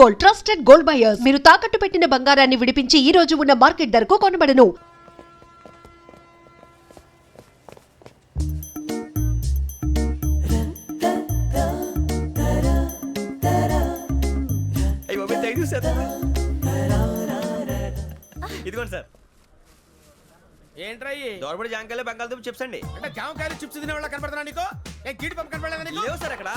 Gold, trusted gold buyers. మీరు తాకట్టు పెట్టిన బంగారాన్ని విడిపించి ఈ రోజు ఉన్న మార్కెట్ ధరకు కొనబడను. ఇదిగోండి సార్. ఏంట్రా దోరబడి జాంకాయలు బంగాళదుంప చిప్స్ అండి. అంటే జామకాయలు చిప్స్ తినే వాళ్ళ కనపడుతున్నా నీకు? ఏ గీడి పంప కనపడలేదా నీకు? లేవు సార్ అక్కడ.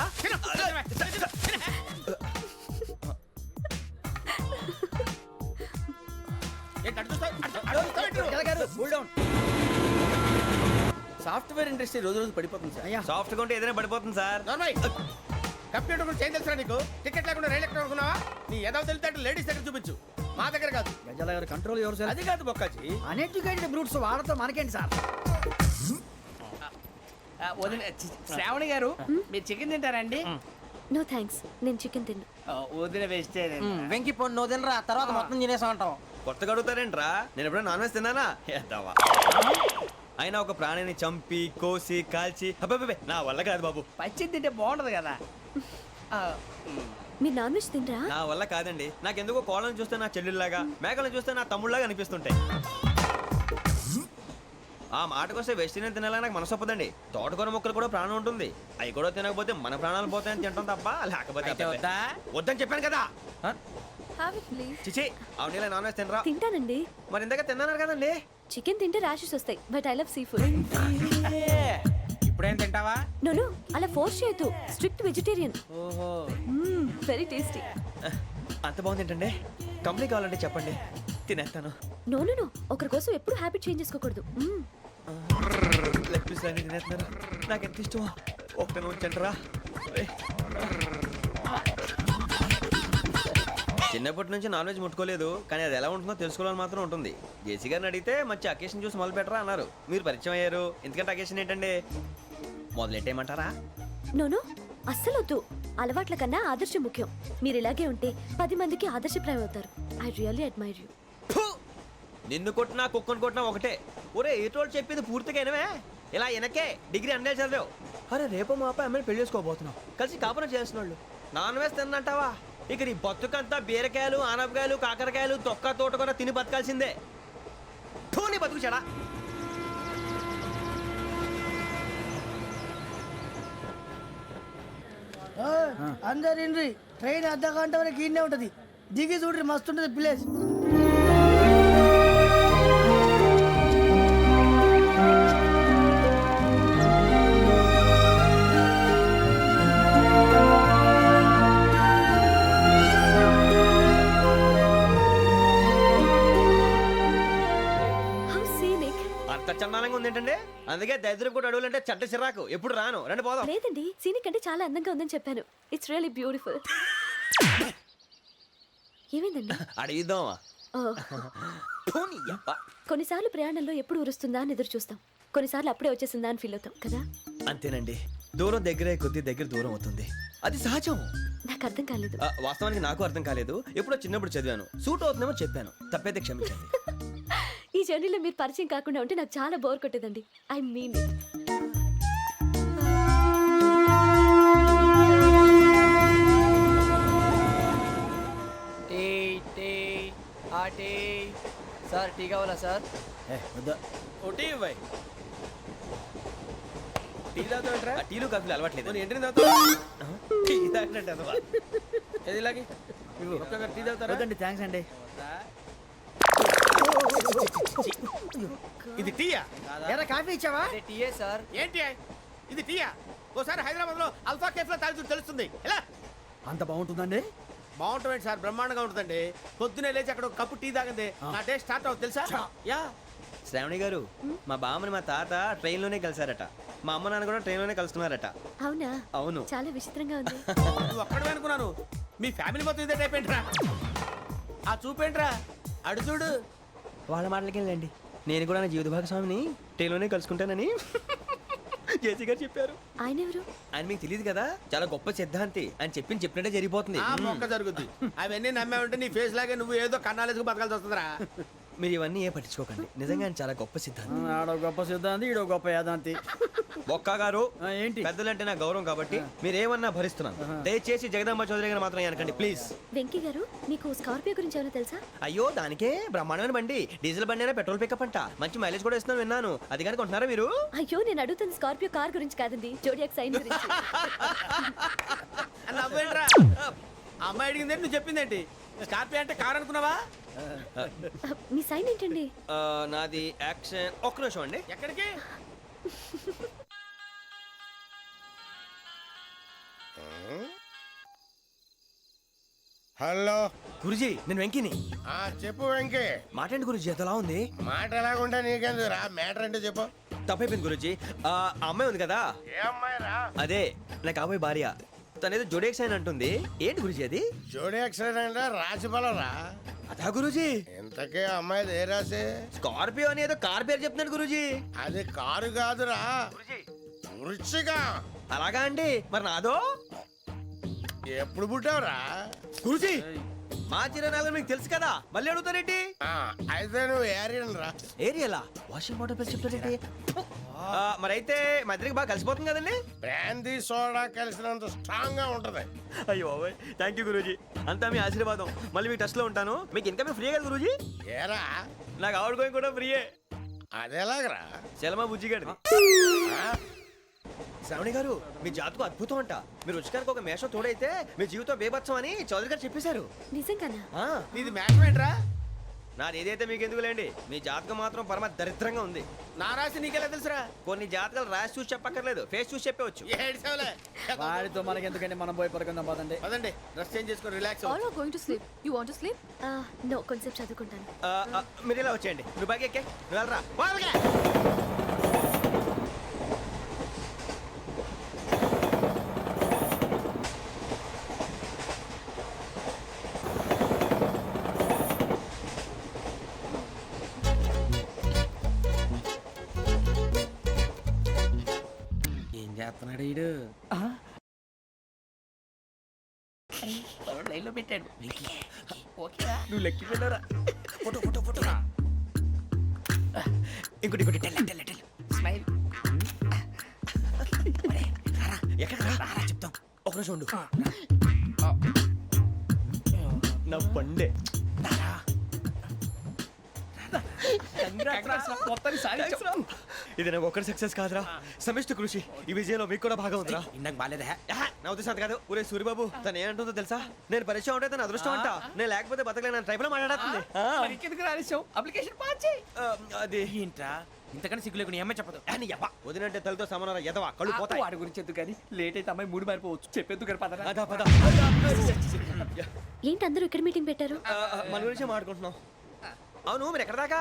సాఫ్ట్వేర్ ఇండస్ట్రీ రోజు రోజు పడిపోతుంది సార్. సాఫ్ట్ గా ఉంటే ఏదైనా పడిపోతుంది సార్. కంప్యూటర్ గురించి ఏం తెలుసా నీకు? టికెట్ లేకుండా రైలు ఎక్కడ అనుకున్నావా? నీ ఏదో తెలితే లేడీస్ దగ్గర చూపించు, మా దగ్గర కాదు. గజాల గారు కంట్రోల్ ఎవరు సార్? అది కాదు బొక్కాజీ. అన్ఎడ్యుకేటెడ్ బ్రూట్స్ వాడతో మనకేంటి సార్? శ్రావణి గారు మీరు చికెన్ తింటారండి? నో థ్యాంక్స్, నేను చికెన్ తిన్ను. వదిన వెజిటేరియన్. వెంకి పొన్ను నువ్వు తినరా, తర్వాత మొత్తం తినేసా ఉంటాం. కొత్తగా అడుగుతారేంట్రా? నేను ఎప్పుడైనా నాన్ వెజ్ తిన్నానా? ఎద్దావా. అయినా ఒక ప్రాణిని చంపి కోసి కాల్చి అబ్బబ్బే నా వల్ల కాదు బాబు. పచ్చి తింటే బాగుంటది కదా. మీరు నాన్ వెజ్ తినరా? నా వల్ల కాదండి. నాకెందుకో కోళ్ళని చూస్తే నా చెల్లెళ్ళలాగా, మేకలను చూస్తే నా తమ్ముళ్ళలాగా అనిపిస్తుంటాయి. ఆ మాటకొస్తే వెజిటేరియన్ తినాలని నాకు మనసు ఒప్పదండి. తోటకూర మొక్కలు కూడా ప్రాణం ఉంటుంది. అవి కూడా తినకపోతే మన ప్రాణాలు పోతాయని తింటాం తప్ప లేకపోతే వద్దా? వద్దని చెప్పాను కదా. Have it please. చిచి అవునీ నాన్ వెజ్ తినరా? తింటానండి. మరి ఇందాక తిన్నాను కదండి. చికెన్ తింటే ర్యాషెస్ వస్తాయి, but I love seafood. ఇప్పుడేం తింటావా? నో అలా ఫోర్స్ చేయొద్దు. Strict vegetarian. ఓహో. Very tasty. అంత బాగుంది ఏంటండి? కంప్లీట్ కావాలంటే చెప్పండి, తినేస్తాను. నో ఒకరి కోసం ఎప్పుడు హ్యాబిట్ చేంజ్ చేసుకోకూడదు. లెగ్ పీస్ అన్ని తినేస్తున్నారు. నాకు ఎంత ఇష్టమో. ఒకటే ఉంచండిరా. చిన్నప్పటి నుంచి నాన్ వెజ్ ముట్టుకోలేదు, కానీ అది ఎలా ఉంటుందో తెలుసుకోవాలని మాత్రం ఉంటుంది. జేసీ గారిని అడిగితే మంచి అకేషన్ చూసి మొదలు పెట్టరా అన్నారు. మీరు పరిచయం అయ్యారు. ఎందుకంటే అకేషన్ ఏంటండి? మొదలెట్టేయమంటారా? నో అస్సలు వద్దు. అలవాట్ల కన్నా ఆదర్శం ముఖ్యం. మీరు ఇలాగే ఉంటే 10 మందికి ఆదర్శప్రాయం అవుతారు. I really admire you. నిన్ను కొట్టినా కుక్కను కొట్టినా ఒకటే. ఒరే ఏటోళ్ళు చెప్పింది పూర్తిగా వినవే. ఇలా వెనకే డిగ్రీ అన్నే చదివావు. అరే రేపు మా అబ్బాయి అమ్మని పెళ్లి చేసుకోబోతున్నావు. కలిసి కాపురం చేసిన వాళ్ళు నాన్ వెజ్ తిన్నంటావా? ఇక నీ బతుకంతా బీరకాయలు, ఆనపకాయలు, కాకరకాయలు, తొక్క తోట కూడా తిని బతకాల్సిందే. నీ బతుకు చెడా. అందరు ఇండ్రి, ట్రైన్ అర్ధ గంట వరకు ఇన్నే ఉంటది. దిగి చూడ్రి, మస్తు ఉంటది ప్లేస్. అంత చందానంగా ఉంది ఏంటండి? అందుకే దరిద్రం కూడా అడవులంటే చెడ్డ చిరాకు. ఎప్పుడు రాను. రండి పోదాం. లేదండి, సీనిక్ అంటే చాలా అందంగా ఉందని చెప్పాను. It's really beautiful. ఏమైందండి? అడిగిద్దామా? కొన్నిసార్లు ప్రయాణంలో ఎప్పుడు ఉరుస్తుందా అని ఎదురు చూస్తాం. కొన్నిసార్లు అప్పుడే వచ్చేసిందా అని ఫీల్ అవుతాం కదా. అంతేనండి. దూరం దగ్గరే కొద్ది దగ్గర దూరం అవుతుంది. అది సహజం. నాకు అర్థం కాలేదు. వాస్తవానికి నాకు అర్థం కాలేదు. ఎప్పుడో చిన్నప్పుడు చదివాను. సూట్ అవుతుందేమో చెప్పాను. తప్పైతే క్షమించండి. ఈ జర్నీలో మీరు పరిచయం కాకుండా ఉంటే నాకు చాలా బోర్ కొట్టేదండి. I mean it. Sir tea కావాలా సార్? ఒకటి ఇవ్వాయి. టీ తాగుతావేంట్రా? టీలు కాఫీలు అలవాట్లేదు. ఏంటి తాగుతావు? టీ తాగినట్టు అదవా. ఏది ఇలాగే ఒక్కొక్కరు టీ తాగుతారా? థ్యాంక్స్ అండి. ఇది టీయా? ఎరా కాఫీ ఇచ్చావా? టీయే సార్. ఏంటి ఇది టీయా? ఓసారి హైదరాబాద్ లో అల్ఫా కేఫ్ లో తాగుతూ తెలుస్తుంది. ఎలా అంత బాగుంటుందండి? బాగుంటుంది సార్, బ్రహ్మాండంగా ఉంటుందండి. పొద్దునే లేచి అక్కడ ఒక కప్పు టీ తాగింది నా డే స్టార్ట్ అవుతుంది తెలుసా? యా. శ్రావణి గారు, మా బామ్మని మా తాత ట్రైన్ లోనే కలిసారట. మా అమ్మ నాన్న కూడా ట్రైన్ లోనే కలుస్తున్నారట. అవునా? అవును. చాలా విచిత్రంగా ఉంది. నువ్వు ఒక్కడే అనుకున్నాను. మీ ఫ్యామిలీ మొత్తం ఇదే టైప్ ఏంట్రా? ఆ చూపేంట్రా? అడు చూడు. వాళ్ళ మాటలకి వెళ్ళండి. నేను కూడా నా జీవిత భాగస్వామిని ట్రైన్ లోనే కలుసుకుంటానని జేసీ గారు చెప్పారు. ఆయన ఎవరు? ఆయన మీకు తెలియదు కదా, చాలా గొప్ప సిద్ధాంతి అని చెప్పినట్టే జరిగిపోతుంది. ఆ మొక్క జరుగుద్ది. అవన్నీ నమ్మే ఉంటే నీ ఫేస్ లాగే నువ్వు ఏదో కన్నాలేసుకు బతకాల్సి వస్తుందిరా. మీరు ఇవన్నీ ఏ పట్టించుకోకండి నిజంగా ఆయన చాలా గొప్ప సిద్ధాంతి ఆడో గొప్ప సిద్ధాంతి ఈడో గొప్ప యాదాంతి. బొక్క గారు ఏంటి? పెద్దలంటే నా గౌరవం కాబట్టి మీరు ఏమన్నా భరిస్తున్నాను. దయచేసి జగదాంబ చౌదరి గారు మాత్రం అనకండి ప్లీజ్. వెంకీ గారు మీకు స్కార్పియో గురించి ఏమైనా తెలుసా? అయ్యో దానికే బ్రహ్మాండమైన బండి, డీజిల్ బండి అయినా పెట్రోల్ పికప్ అంట, మంచి మైలేజ్ కూడా ఇస్తున్నాను విన్నాను. అది కానీ కొంటున్నారా మీరు? అయ్యో నేను అడుగుతుంది స్కార్పియో కార్ గురించి కాదండి, జోడియాక్ సైన్ గురించి. నవ్వేంట్రా? అమ్మాయి అడిగిందేంటి నువ్వు చెప్పిందేంటి? స్కార్పియో అంటే కారు అనుకున్నావా? మీ సైన్ ఏంటండి? నాది యాక్షన్. ఒక్క నిమిషం అండి. ఎక్కడికి? హలో గురుజీ నేను వెంకిని. చెప్పు వెంకీ. మాట్లాడండి గురుజీ, ఎంతలా ఉంది? మాట ఎలాగుంటా నీకెందుకు రా, మ్యాటర్ అంటే చెప్పు. తప్పైపోయింది గురుజీ. ఆ అమ్మాయి ఉంది కదా, ఏ అమ్మాయి రా? అదే నా కాబోయే భార్య. తనేదో జోడేక్స్ అని అంటుంది. ఏంటి గురుజీ అది? జోడి యాక్సిడెంట్ రాసి బలరా. అదా గురుజీ, ఇంతకే అమ్మాయిది ఏ రాసి? స్కార్పియో అని ఏదో కార్ పేరు చెప్తున్నాడు గురుజీ. అది కారు కాదురా, వృచ్చిక. అలాగా అండి, మరి నాదో? ఎప్పుడు పుట్టావురా? గురుజీ మా చిరనాలు మీకు తెలుసు కదా, మళ్ళీ అడుగుతారేంటి? అయితే నువ్వు ఏరియన్ రా. ఏరియలా? వాషింగ్ వాటర్ పేరు చెప్తారేంటి? మరైతే మా ఇద్దరికి బాగా కలిసిపోతుంది కదండి. బ్రాందీ సోడా కలిసినంత స్ట్రాంగ్ గా ఉంటది. అయ్యో థ్యాంక్ యూ గురూజీ, అంతా మీ ఆశీర్వాదం. మళ్ళీ మీ టచ్ లో ఉంటాను. మీకు ఇంకా ఫ్రీ కదా గురూజీ? ఏరా నాకు ఆవిడ గోయింగ్ కూడా ఫ్రీయే. అదేలాగరా? చలమా బుజ్జి గారి. శ్రావణి గారు మీ జాతకు అద్భుతం అంట. మీరు రుచికారికి ఒక మేషం తోడైతే మీ జీవితం బేబత్సం అని చౌదరి గారు చెప్పేశారు. నిజంగానా? నీది మ్యాటర్ ఏంట్రా? నాది ఏదైతే మీకు ఎందుకులేండి, మీ జాతకం మాత్రం పరమ దరిద్రంగా ఉంది. నా రాసి నీకెలా తెలుసురా? కొన్ని జాతకాలు రాసి చూసి చెప్పక్కర్లేదు, ఫేస్ చూసి చెప్పవచ్చు. ఏడ్చావులే. వాడితో మనకి ఎందుకంటే మనం పోయి పడుకుందాం పదండి. పదండి, డ్రెస్ చేంజ్ చేసుకొని relax All are going to sleep. You want to sleep? No, కొంచెం చదువుకుంటాను. మీరు ఇలా వచ్చేయండి. నువ్వు బాగా ఎక్కే, నువ్వు వెళ్ళరా. వాళ్ళకే. ఏం చేస్తున్నాడు ఈడు? లైన్ లో పెట్టాడు. ఓకేరా? నువ్వు లెక్కి వెళ్ళరా. Photo photo photo. ఇంకోటి ఇంకోటి టెల్ టెల్ టెల్. స్మైల్. ఎక్కడ రా చెప్తాం. ఒక రోజు ఉండు. నా బండే. మొత్తాన్ని సాధించాం. ఇది నాకు ఒక్కడి సక్సెస్ కాదురా, సమిష్టి కృషి. ఈ విజయంలో మీకు కూడా భాగం ఉందిరా. ఇందాక బాలేదా? నా ఉద్దేశం అంత కాదు. ఊరే సూరిబాబు తను ఏమంటుందో తెలుసా? నేను పరిచయం ఉంటే తన అదృష్టం అంట, నేను లేకపోతే బతకలేను ట్రైప్ లో మాట్లాడుతుంది. మరి ఇంకెందుకు రాలేసావు? అప్లికేషన్ పాస్ చేయి. అది ఏంట్రా ఇంతకన్నా సిగ్గు లేకుండా ఏమై చెప్పదు. అని యబ్బా, వదినంటే తలతో సమానం ఎదవా, కళ్ళు పోతాయి. వాడి గురించి ఎందుకు కానీ లేట్ అయితే అమ్మాయి మూడు మారిపోవచ్చు. చెప్పేందుకు గారు పదరా. అదా పద. ఏంటి అందరూ ఇక్కడ మీటింగ్ పెట్టారు? మన గురించి మాట్లాడుకుంటున్నాం. అవును మీరు ఎక్కడ దాకా?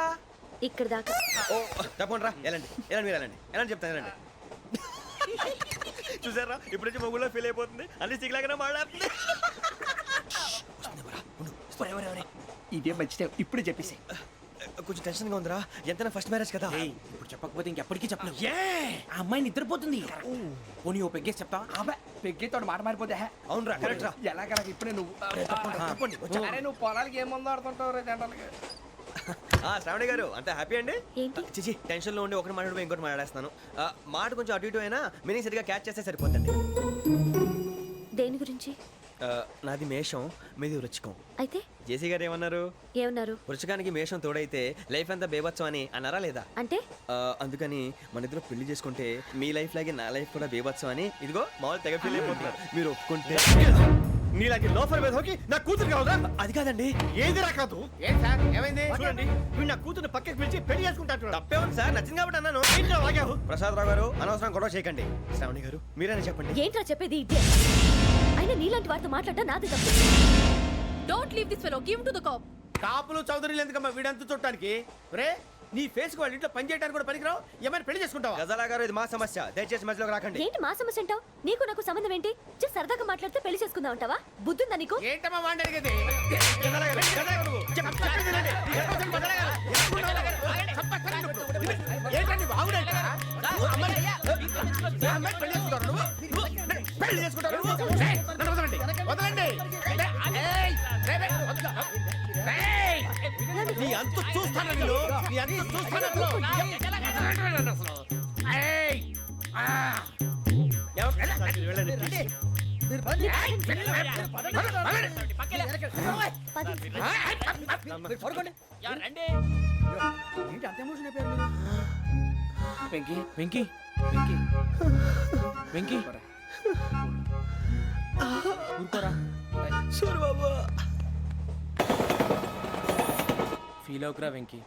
ఇక్కడ దాకా. ఓ తప్పకుండా రా, వెళ్ళండి వెళ్ళండి, మీరు వెళ్ళండి వెళ్ళండి చెప్తాను వెళ్ళండి. చూసారా ఇప్పుడు నుంచి మొగుల్లో ఫీల్ అయిపోతుంది, అన్ని సిగ్లాగానే మాట్లాడుతుంది. ఇదే మంచి టైం, ఇప్పుడే చెప్పేసి. కొంచెం టెన్షన్ గా ఉందిరా, ఎంతైనా ఫస్ట్ మ్యారేజ్ కదా. ఇప్పుడు చెప్పకపోతే ఇంకెప్పటికీ చెప్పలేవు. ఆ అమ్మాయి నిద్రపోతుంది. పోనీ ఓ పెగ్గేసి చెప్తా. అబ్బా పెగ్గేతో మాట మారిపోతే అవునురా కరెక్ట్ రా. ఎలాగలా ఇప్పుడే నువ్వు తప్పండి అరే నువ్వు పొలాలకి ఏం ముందు ఆడుతుంటావు రే జనరల్గా. శ్రావణి గారు అంతా హ్యాపీ అండి? ఏంటి? చిచి టెన్షన్ లో ఉండి ఒకటి మాట్లాడిపోయి ఇంకోటి మాట్లాడేస్తున్నాను. మాట కొంచెం అటు ఇటు అయినా మీనింగ్ సరిగా క్యాచ్ చేస్తే సరిపోతుంది. దేని గురించి? నాది మేషం, మీది వృచ్చికం. అయితే జేసీ గారు ఏమన్నారు? ఏమన్నారు? వృచ్చికానికి మేషం తోడైతే లైఫ్ అంతా బేబత్సం అని అన్నారా లేదా? అంటే అందుకని మన ఇద్దరు పెళ్లి చేసుకుంటే మీ లైఫ్ లాగే నా లైఫ్ కూడా బేబత్సం అని ఇదిగో మామూలు తెగ ఫీల్ అయిపోతున్నారు. మీరు ఒప్పుకుంటే నీలాంటి లోఫర్ మీద హోకి నా కూతురు కావదా? అది కాదండి. ఏది రాకాదు. ఏం సార్ ఏమైంది? చూడండి వీడు నా కూతురు పక్కకి పిలిచి పెళ్లి చేసుకుంటాడు. తప్పే ఉంది సార్, నచ్చింది కాబట్టి అన్నాను. ప్రసాద్ రావు గారు అనవసరం గొడవ చేయకండి. శ్రావణి గారు మీరైనా చెప్పండి. ఏంట్రా చెప్పేది? ఇదే అయినా నీలాంటి వారితో మాట్లాడటం నాది తప్పు. Don't leave this fellow. Give him to the cop. కాపులు చౌదరులు ఎందుకమ్మా వీడంతా చూడటానికి? రే నీ ఫేస్ కు వాళ్ళ ఇంట్లో పని చేయడానికి కూడా పనికిరావు. ఏమైనా పెళ్లి చేసుకుంటావా? గజాలా గారు ఇది మా సమస్య, దయచేసి మధ్యలోకి రాకండి. ఏంటి మా సమస్య అంటావు? నీకు నాకు సంబంధం ఏంటి? జస్ట్ సరదాగా మాట్లాడితే పెళ్లి చేసుకుందాం అంటావా? బుద్ధుందా నీకు? ఏంటమ్మా వాడిని అడిగేది? ఏంటండి బాగుండంట? పెళ్లి చేసుకుంటారు నువ్వు? పెళ్లి చేసుకుంటారు నువ్వు? నన్ను వదలండి, వదలండి. నన్ను నీ అంత చూస్తాను నేను, నీ అంత చూస్తాను అసలు. ఏయ్! ఆ! వెళ్ళండి. వెంకీ వెంకీ వెంకీ వెంకీ ఊరుకోరా. బాబు ఫీల్ అవుకురా వెంకీ,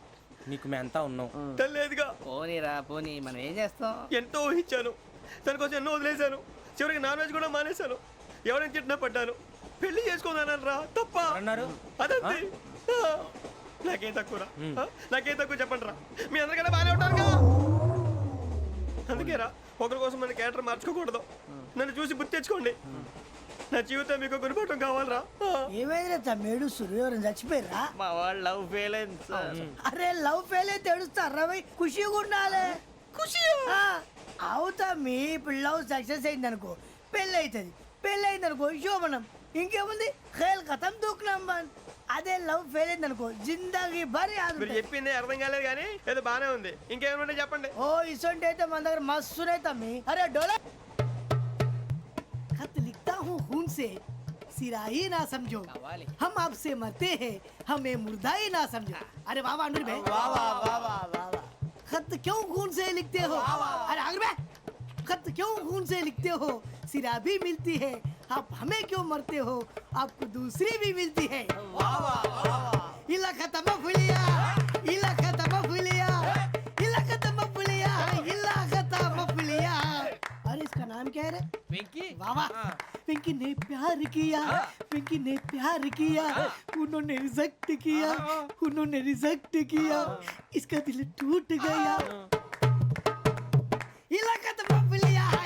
నీకు మేమంతా ఉన్నాం. తెలియదుగా, పోనీరా పోనీ, మనం ఏం చేస్తాం? ఎంతో ఊహించాను, దానికోసం ఎన్నో వదిలేశాను, చివరికి నాన్ వెజ్ కూడా మానేశాను, ఎవరైనా తిట్టినా పడ్డాను, పెళ్లి చేసుకున్నాను రా తప్ప అన్నారు అదంతే. నాకేం తక్కువరా, నాకేం తక్కువ చెప్పండి రా, మీ అందరికన్నా బాగానే ఉంటారుగా. అందుకేరా ఒకరి కోసం మన క్యారెక్టర్ మార్చుకోకూడదు, నన్ను చూసి గుర్తు తెచ్చుకోండి. నా జీవితం మీకు గురిపటం కావాలరా. ఏమైందిరా తమ్మేడు సూర్యవరం చచ్చిపోయిరా? మా వాళ్ళు లవ్ ఫెయిల్ అయింది సార్. అరే లవ్ ఫెయిల్ అయితే ఏడుస్తారా భయ్? ఖుషిగా ఉండాలి. ఖుషి అవుతా మీ ఇప్పుడు లవ్ సక్సెస్ అయింది అనుకో పెళ్ళి అవుతుంది, పెళ్ళి అయింది అనుకో శోభనం, ఇంకేముంది ఖేల్ కథం దూకునాం బంద్. అదే లవ్ ఫెయిల్ అయింది అనుకో జిందాగీ భారీ మీరు చెప్పింది అర్థం కాలేదు కానీ ఏదో బాగానే ఉంది, ఇంకేమైనా చెప్పండి. ఓ ఇసొంటి అయితే మన దగ్గర మస్తునే తమ్మి. అరే డోలా खत लिखता हूँ खून से सिरा ही ना समझो, हम आपसे मरते हैं हमें मुर्दा ही ना समझो. अरे वाह वाह अनुर भाई, वाह वाह वाह वाह वाह. खत क्यों खून से लिखते हो? अरे अनुर भाई, खत क्यों खून से लिखते हो? सिरा भी मिलती है, आप हमें क्यों मरते हो? आपको दूसरी भी मिलती है. वाह वाह वाह. इला खत्म फुलिया, इला खत्म फुलिया, इला खत्म फुलिया, इला खत्म फुलिया. अरे इसका नाम क्या है रे? వెంకీ वाह वाह. पिंकी ने प्यार किया, पिंकी ने प्यार किया, उन्होंने रिजेक्ट किया, उन्होंने रिजेक्ट किया, इसका दिल टूट गया. इलाका तो बबलिया है,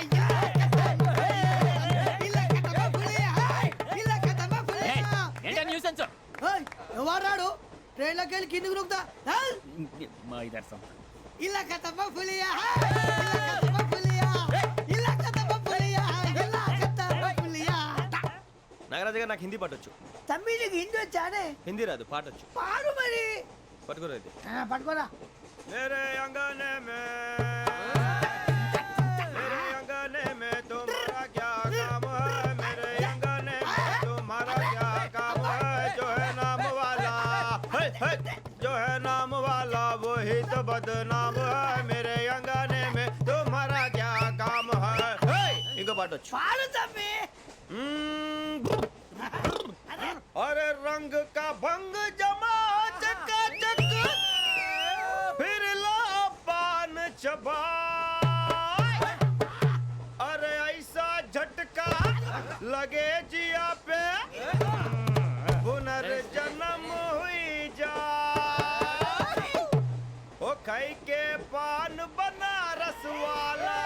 इलाका तो बबलिया है, इलाका तो बबलिया. ఏంటా న్యూసెన్స్? ओए ఎవరు రాడు? ట్రైన్ లోకి వెళ్ళి కిందికి నొక్కుతా. మా ఇదర్సం इलाका तो बबलिया है, इलाका तो बबलिया, इलाका तो बबलिया, इलाका तो बबलिया. నాగరాజు గారు నాకు హిందీ పాటొచ్చు. తమ్మి నీకు హిందీ వచ్చానే? హిందీ రాదు, పాటొచ్చు. పాడు మరి. పట్టుకోరైతే పట్టుకోరా. मेरे अंगने में मेरे अंगने में तुम्हारा क्या काम है? मेरे अंगने में तुम्हारा क्या काम है? जो है नाम वाला जो है नाम वाला वही तो बदनाम है. मेरे अंगने में तुम्हारा क्या काम है? इनको पाटो పాడు తమ్మి. अरे रंग का भंग जमा चकाचक फिर ला पान चबा. अरे ऐसा झटका लगे जिया पे पुनर्जन्म हुई जा. ओ खाई के पान बनारस वाला,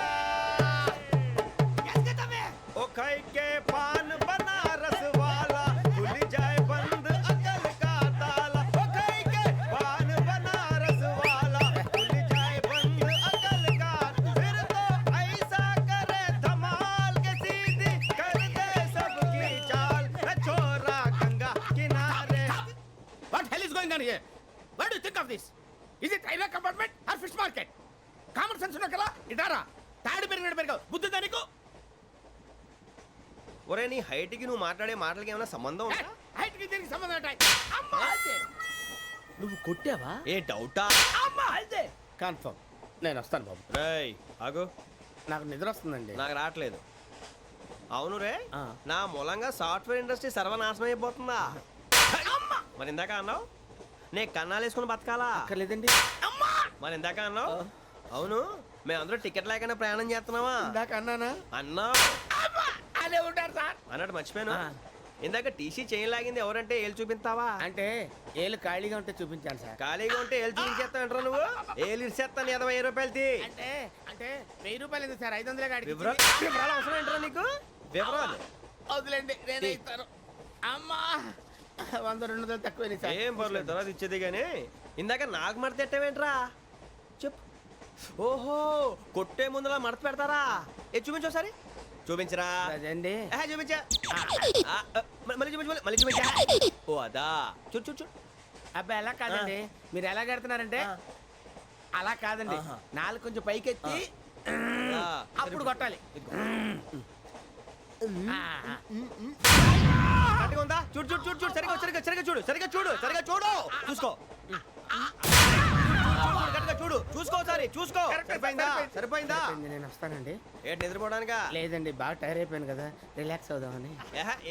ओ खाई के पान बनारस वाला खुल जाए बंद अकल का ताला. ओ खाई के पान बनारस वाला खुल जाए बंद अकल का. फिर तो ऐसा करे धमाल के सीधी कर दे सबकी चाल. छोरा गंगा किनारे. What hell is going on here? What do you think of this? Is it railway compartment or fish market? Common sense ఉన్నా కదా ఇటారా. తాడు పెరిగినట్టు పెరగవు, బుద్ధి దానికి. ఒరే నీ హైట్ కి నువ్వు మాట్లాడే మాటలకి ఏమైనా సంబంధం ఉందా? హైట్ కి దీనికి సంబంధం ఉంటాయి. అమ్మా అంతే. నువ్వు కొట్టావా? ఏ డౌటా? అమ్మా అంతే. కన్ఫర్మ్. నేను వస్తాను బాబు. రేయ్ ఆగు, నాకు నిద్ర వస్తుందండి. నాకు రావట్లేదు. అవును రే, నా మూలంగా సాఫ్ట్వేర్ ఇండస్ట్రీ సర్వనాశనం అయిపోతుందా? మరి ఇందాక అన్నావు నే కన్నాలు వేసుకుని బతకాలా? అక్కర్లేదండి. మరి ఇందాక అన్నావు అవును మేమందరూ టికెట్ లేకుండా ప్రయాణం చేస్తున్నావా? ఇందాక అన్నానా? అన్నావు. అదే ఉంటారు సార్. అన్నట్టు మర్చిపోయాను, ఇందాక టీసీ చేయి లాగింది ఎవరంటే ఏళ్ళు చూపిస్తావా? అంటే ఏళ్ళు ఖాళీగా ఉంటే చూపించాను సార్. ఖాళీగా ఉంటే ఏళ్ళు చూపించేస్తానంటారా నువ్వు? ఏళ్ళు ఇచ్చేస్తాను 20 రూపాయలది. అంటే అంటే 1000 రూపాయలు ఎందుకు సార్? 500 గాడికి వివరాలు అవసరం ఏంటరా నీకు? వివరాలు వదిలేండి, నేనే ఇస్తాను. అమ్మా 100 200 తక్కువ సార్. ఏం పర్లేదు, తర్వాత ఇచ్చేది కానీ ఇందాక నాకు మడత ఎట్టవేంట్రా చెప్పు. ఓహో కొట్టే ముందులా మడత పెడతారా? ఏ చూపించు ఒకసారి. చూపించరా? అదండి. చూపించా. మళ్ళీ చూపించు, మళ్ళీ చూపించా. ఓ అదా చూడు చూడు చూడు. అబ్బాయి ఎలా కాదండి మీరు ఎలా కడుతున్నారంటే అలా కాదండి నాలుగు కొంచెం పైకెత్తి అప్పుడు కొట్టాలి కరెక్ట్గా ఉందా? చూడు చూడు చూడు చూడు సరిగా సరిగా సరిగా చూడు సరిగా చూడు సరిగా చూడు చూసుకో కరెక్ట్గా చూడు చూసుకో ఒకసారి చూసుకో. సరిపోయిందా? సరిపోయిందా? నేను వస్తానండి. ఏంటి నిద్రపోవడానికా? లేదండి బాగా టైర్ అయిపోయాను కదా రిలాక్స్ అవుదామని.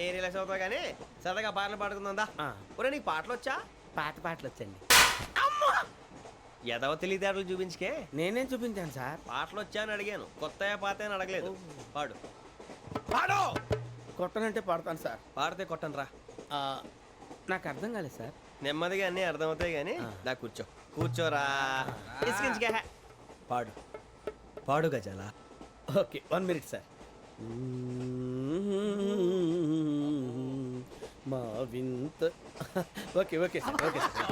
ఏ రిలాక్స్ అవుతావు కానీ సరదాగా పాటలు పాడుకుందా? ఒరే నీకు పాటలు వచ్చా? పాత పాటలు వచ్చండి. ఎదవ తెలివితేటలు చూపించుకే. నేనేం చూపించాను సార్? పాటలు వచ్చా అని అడిగాను, కొత్త పాత అని అడగలేదు. పాడు పాడు. కొట్టనంటే పడతాను సార్. పాడితే కొట్టను రా. నాకు అర్థం కాలేదు సార్. నెమ్మదిగా అన్నీ అర్థమవుతాయి కానీ దా కూర్చో. కూర్చోరా. ఇసుకించుకే. పాడు పాడు గజాల. Okay 1 minute sir. మా వింత okay okay sir okay sir.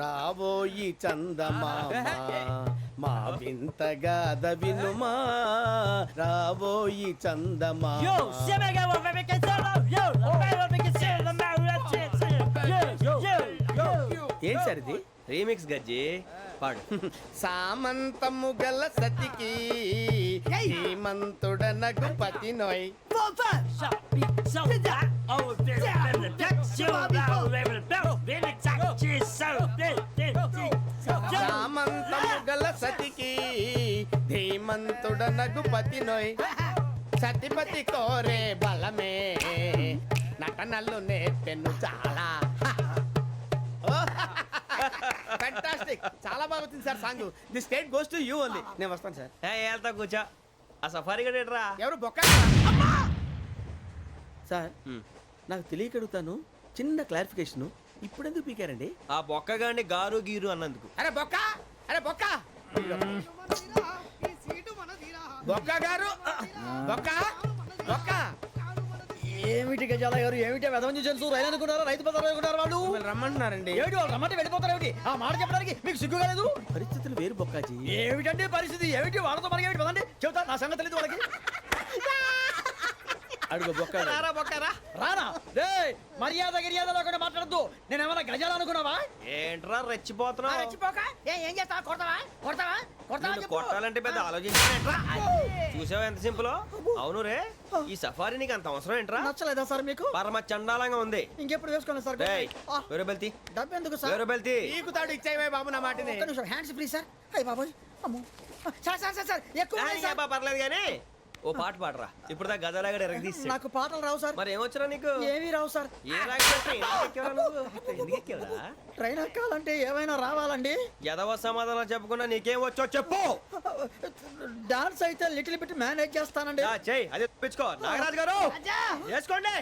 రాబోయి చందమామ మా వింతగా వినుమా రాబోయి చందమామ. ఏం సార్ ఇది? రీమిక్స్ గజ్జి. పాడు. సామంతము గల సతికి హేమంతుడనగు పతి నోయ్. సామంతము గల సతికి ధీమంతుడనగు పతి నోయ్. సతిపతి కోరే బలమే నటనలు నేర్పెను చాలా. ఫ్యాంటాస్టిక్, చాలా బాగా వచ్చింది sir song. The state goes to you only. నేను వస్తాను సార్. వెళ్తా కూర్చో. ఆ సఫారీ గడేట్రా. ఎవరు బొక్క సార్? నాకు తెలియక అడుగుతాను, చిన్న క్లారిఫికేషన్. ఇప్పుడు ఎందుకు పీకారండి? ఆ బొక్కగాండి గారు గీరు అన్నందుకు. అరే బొక్క, అరే బొక్క, బొక్క గారు, బొక్క బొక్క. ఏమిటి గజాల గారు, ఏమిటి వెదవం చూసాను రైలు అనుకున్నారా, రైతు బజార్ అనుకున్నారు వాళ్ళు? మిమ్మల్ని రమ్మంటున్నారండి. ఏమిటి వాళ్ళు రమ్మంటే వెళ్ళిపోతారు ఏమిటి? ఆ మాట చెప్పడానికి మీకు సిగ్గు కాలేదు? పరిస్థితులు వేరు బొక్కాజీ. ఏమిటండి పరిస్థితి? ఏమిటి వాళ్ళతో మనకి ఏమిటి పదండి చెబుతా, నా సంగతి తెలియదు వాళ్ళకి. అడుగు బొక్క. రారా బొక్కరా. రానా రే, మర్యాద గిర్యాద లేకుండా మాట్లాడద్దు. నేనేమన్నా గజాలు అనుకున్నావా? ఏంట్రా రెచ్చిపోతున్నావు? ఏం చేస్తా? కొడతావా కొడతావా కొడతావా నిన్ను కొట్టాలంటే పెద్ద ఆలోచించానేంట్రా. చూసావా ఎంత సింపుల్. అవును రే, ఈ సఫారీ నీకు అంత అవసరం ఏంట్రా? నచ్చలేదా సార్ మీకు? పరమ చండాలంగా ఉంది. ఇంకెప్పుడు వేసుకోండి సార్. డేయ్, వేరే బెల్తి డబ్బు ఎందుకు సార్? వేరే బెల్తి. నీకు తాడు ఇచ్చాయి బాబు నా మాటని. ఒక్క నిమిషం, హ్యాండ్స్ ఫ్రీ సార్. అయ్యి బాబోయ్, అమ్మో. సార్ సార్ సార్ సార్ ఎక్కువ ఉన్నాయి సార్. పర్లేదు కానీ ఓ పాట పాడరా. ఇప్పుడు దా గదలాగడ ఎరగ తీసి. నాకు పాటలు రావు సార్. మరి ఏమొచ్చరా నీకు? ఏమీ రావు సార్. ఏ ఎందుకు ఎక్కావురా? ట్రైన్ ఎక్కాలంటే ఏమైనా రావాలండి. ఎదవ సమాధానం చెప్పకుండా నీకేం వచ్చో చెప్పు. డాన్స్ అయితే లిటిల్ బిట్ మేనేజ్ చేస్తానండి. చెయ్యి, అదే తెప్పించుకో. నాగరాజు గారు వేసుకోండి.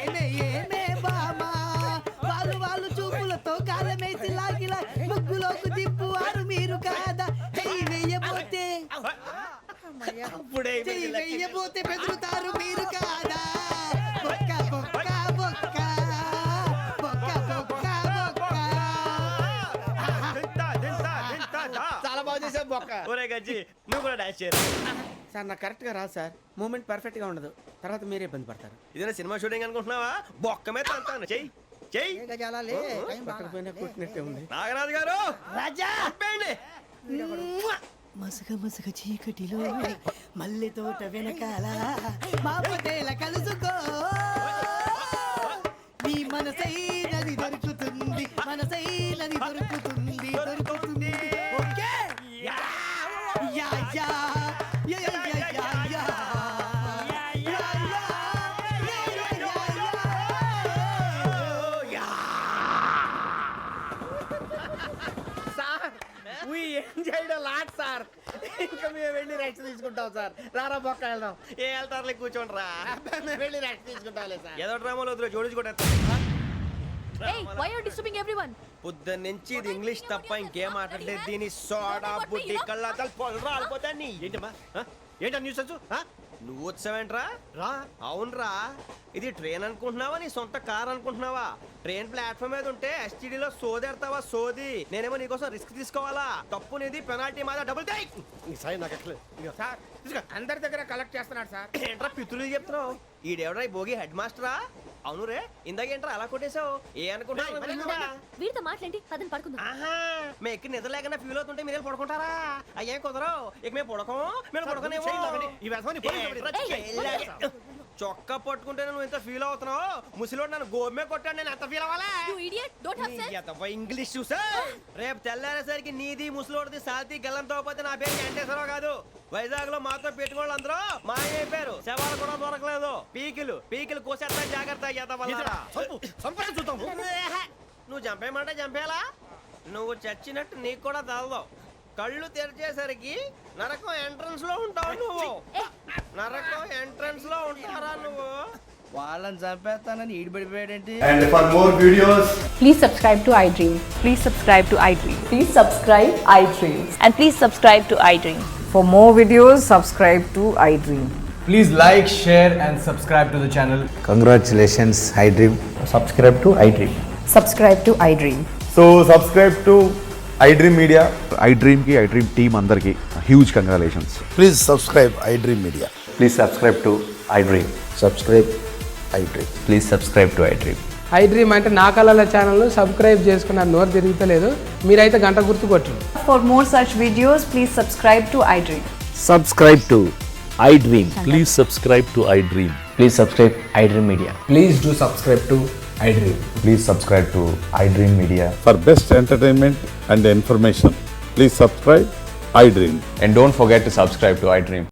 ఏమే ఏమే బామా, వాళ్ళు వాళ్ళు చూపులతో కాలమేసి లాగిలా ముగ్గులోకి తిప్పువారు మీరు కాదా? చెయ్యి వెయ్యబోతే అప్పుడే చెయ్యి వెయ్యబోతే బెదురుతారు మీరు కాదా? బొక్క బొక్క బొక్క బొక్క బొక్క బొక్క. చాలా బాగా చేసావు బొక్క. ఒరే గజ్జి, నువ్వు కూడా డాన్స్ చేయరా. సార్ నాకు కరెక్ట్ గా రాదు సార్. మూమెంట్ పర్ఫెక్ట్ గా ఉండదు, తర్వాత మీరే ఇబ్బంది పడతారు. ఇదేనా సినిమా షూటింగ్ అనుకుంటున్నావా? బొక్క మీద అంటాను. చెయ్యి చెయ్యి. ఏ గజాలాలే, టైం పక్కన బాగా. పోయినా కొట్టినట్టే ఉంది. నాగరాజు గారు రాజా చెప్పండి. మసగ మసగ చీకటిలో మల్లె తోట వెనకాల మా పటేల కలుసుకో, నీ మనసైనది దొరుకుతుంది, మనసైనది దొరుకుతుంది దొరుకుతుంది. Okay yeah yeah yeah yeah yeah yeah yeah yeah. Sir we enjoyed a lot sir. ఇంకా మేము వెళ్ళి రెస్ట్ తీసుకుంటాం సార్. రారా బొక్క వెళ్దాం. ఏ వెళ్తారులే, కూర్చోండి రా. మేము వెళ్ళి రెస్ట్ తీసుకుంటాంలే సార్. ఏదో డ్రామాలో వద్దు, జోడించుకుంటా. Hey, why are you disturbing everyone? పొద్దున్న నుంచి ఇది ఇంగ్లీష్ తప్ప ఇంకేం మాట్లాడలేదు. దీని సోడా బుద్ధి కళ్ళ పొలరా రాలిపోతాన్ని. ఏంటమ్మా ఏంటా న్యూస్ వచ్చు? నువ్వు వచ్చావేంట్రా? రా. అవునరా, ఇది ట్రైన్ అనుకుంటున్నావా నీ సొంత కార్ అనుకుంటున్నావా? ట్రైన్ ప్లాట్ఫామ్ మీద ఉంటే ఎస్టీడీలో సోదేడతావా సోది. నేనేమో నీకోసం రిస్క్ తీసుకోవాలా? తప్పు నీది, పెనాల్టీ మాదా, డబుల్ టై. నాకు ఎక్కలేదు సార్ అందరి దగ్గర కలెక్ట్ చేస్తున్నాడు సార్. ఏంట్రా పితులు చెప్తున్నావు? ఈడెవడ్రా ఈ భోగి హెడ్ మాస్టరా? అవును రే ఇందాక ఏంట్రా అలా కొట్టేశావు ఏ అనుకుంటా వీరితో మాట్లాడి పదని పడుకుందాం. ఆహా మేము ఎక్కి నిద్ర లేకుండా ఫీల్ అవుతుంటే మీరు పడుకుంటారా అయ్యేం కుదరవు ఇక మేము పడకం మేము పడకనేమో ఈ వ్యసనాన్ని పోలీసులు చొక్కా పట్టుకుంటే నువ్వు ఎంత ఫీల్ అవుతున్నావు ముసలివాడు నన్ను గోమే కొట్టాడు నేను ఎంత ఫీల్ అవ్వాలా You idiot! Don't have sense. English చూసా రేపు తెల్లారేసరికి నీది ముసలోడిది సాల్తీ గల్లంతో పోతే నా పేరు వెంకటేశ్వరరావు కాదు వైజాగ్ లో మాతో పెట్టుకోళ్ళు అందరూ మాయైపోయారు శవాలు కూడా దొరకలేదు పీకిలు కోసేస్తా జాగ్రత్త చూద్దాము నువ్వు చంపేయమంటే చంపేలా నువ్వు చచ్చినట్టు నీకు కూడా తగదు కళ్ళు తెరిచేసరికి నరకం ఎంట్రన్స్ లో ఉంటావు నువ్వు నరకం ఎంట్రన్స్ లో ఉంటారా నువ్వు వాళ్ళని చంపేస్తానని ఈడిపడిపోయాడేంటి? And for more videos, Please subscribe to iDream. Please subscribe to iDream. Please subscribe iDream. And please subscribe to iDream. For more videos, subscribe to iDream. please like, share and subscribe to the channel. Congratulations, iDream. Subscribe to iDream. Subscribe to iDream. So subscribe to iDream Media. iDream ki iDream team andarki huge congratulations. Please subscribe iDream Media. Please subscribe to iDream. Subscribe iDream. Please subscribe to iDream. iDream అంటే నా కళల channel subscribe చేసుకున్న నోరు తిరుగుతలేదు మీరైతే గంట గుర్తు కొట్టు. For more such videos, please subscribe to iDream. Subscribe to iDream. Please subscribe to iDream. Please subscribe iDream Media. Please do subscribe to iDream. Please subscribe to iDream Media. For best entertainment and information, please subscribe iDream. And don't forget to subscribe to iDream.